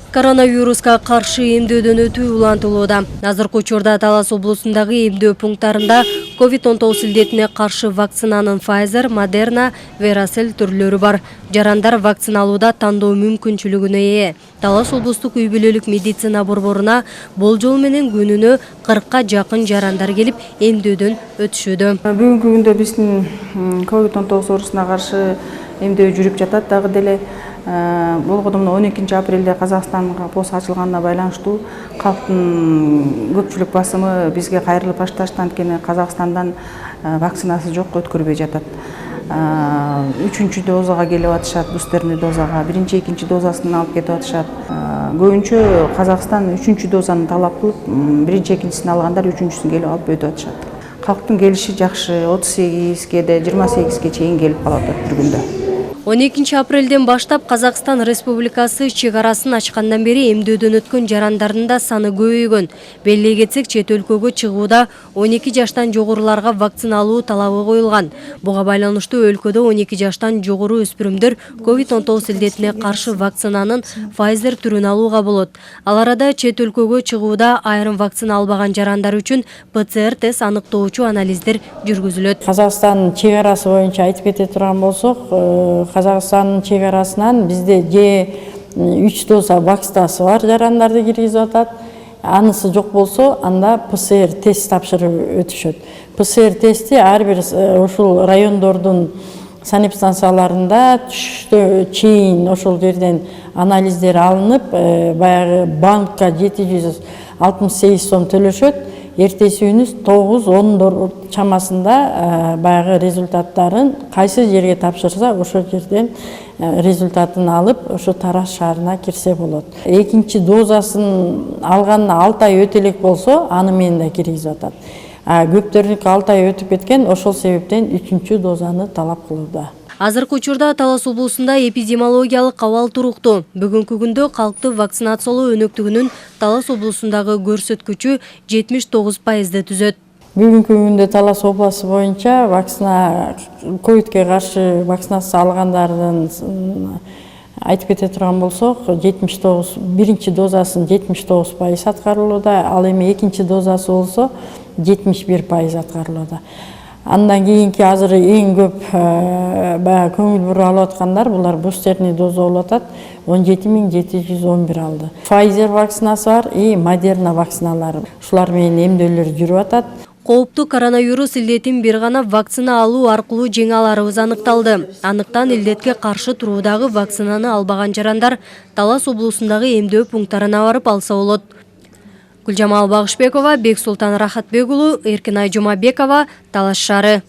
Коронавируска каршы эмдөөдөн өтүү улантылууда. Азыркы учурда Талас облусундагы эмдөө пункттарында COVID-19 илдетине каршы вакцинанын Pfizer, Moderna, Veracell түрлөрү бар. Жарандар вакциналууда тандоо мүмкүнчүлүгүнө ээ. Талас облустук үй бүлөлүк медицина борборуна болжол менен күнүнө 40ка жакын жарандар келип эмдөөдөн өтүшүүдө. Бүгүнкү күндө биздин COVID-19 оорусуна каршы эмдөө жүрүп жатат. Дагы деле болгондо 12 апрелде Казакстанга пост ачылганына байланыштуу калктын көпчүлүк басымы бизге кайрылып башташты. Анткени Казакстандан вакцинасы жок, өткөрбөй жатат. 3-чү дозага келип атышат, бустерный дозага, 1-2 дозасын алып кетип атышат. Көбүнчө Казакстан 3-чү дозаны талап кылып, 1-2-син алгандар 3-чүсүн келип алып өтүп атышат. Калктын келиши жакшы, 38 де 28 чейин келип калып атат бир күндө. 12 апрелден баштап Казакстан Республикасы чек арасын ачкандан бери эмдөөдөн өткөн жарандардын да саны көбөйгөн. Белгилей кетсек, чет өлкөгө чыгууда 12 жаштан жогоруларга вакцина алуу талабы коюлган. Буга байланыштуу өлкөдө 12 жаштан жогору өспүрүмдөр COVID-19 илдетине каршы вакцинанын Pfizer түрүн алууга болот. Ал арада чет өлкөгө чыгууда айрым вакцина албаган жарандар үчүн ПЦР тест аныктоочу анализдер жүргүзүлөт. Казакстан чек арасы боюнча айтып кете турган болсок, Казакстандын чек арасынан бизде же 3 доза вакцинасы бар жарандарды киргизип атат. Анысы жок болсо, анда ПЦР тест тапшырып өтүшөт. ПЦР тести ар бир ушул райондордун санэпидстанцияларында түштө чейин ошол жерден анализдер алынып, баягы банкка 768 сом төлөшөт. Эртеси күнү 9-10 чамасында баягы результаттарын кайсы жерге тапшырса, ошол жерден результатын алып, ошо Тарас шаарына кирсе болот. Экинчи дозасын алганына 6 ай өтө элек болсо, аны менен да киргизип атат. Көптөрүнүкү 6 ай өтүп кеткен, ошол себептен 3-чү дозаны талап кылууда. Азыркы учурда Талас облусунда эпидемиологиялык абал туруктуу. Бүгүнкү күндө калкты вакцинациялоо өнөктүгүнүн Талас облусундагы көрсөткүчү 79%ды түзөт. Бүгүнкү күндө Талас областы боюнча вакцина ковидке каршы вакцинация алгандардын айтып кете турган болсок, 79 биринчи дозасын 79% аткарылууда, ал эми экинчи дозасы болсо 71% аткарылууда. Андан кийинки азыр эң көп баягы көңүл буруп алып аткандар булар бустерный доза болуп атат. 17711 алды. Pfizer вакцинасы бар и Moderna вакциналары. Ушулар менен эмдөөлөр жүрүп атат. Кооптуу коронавирус илдетин бир гана вакцина алуу аркылуу жеңе аларыбыз аныкталды. Андыктан илдетке каршы туруудагы вакцинаны албаган жарандар Талас облусундагы эмдөө пункттарына барып алса болот. Гүлжамал Багышбекова, Бексултан Рахатбек уулу, Эркинай Жумабекова, Талас шаары.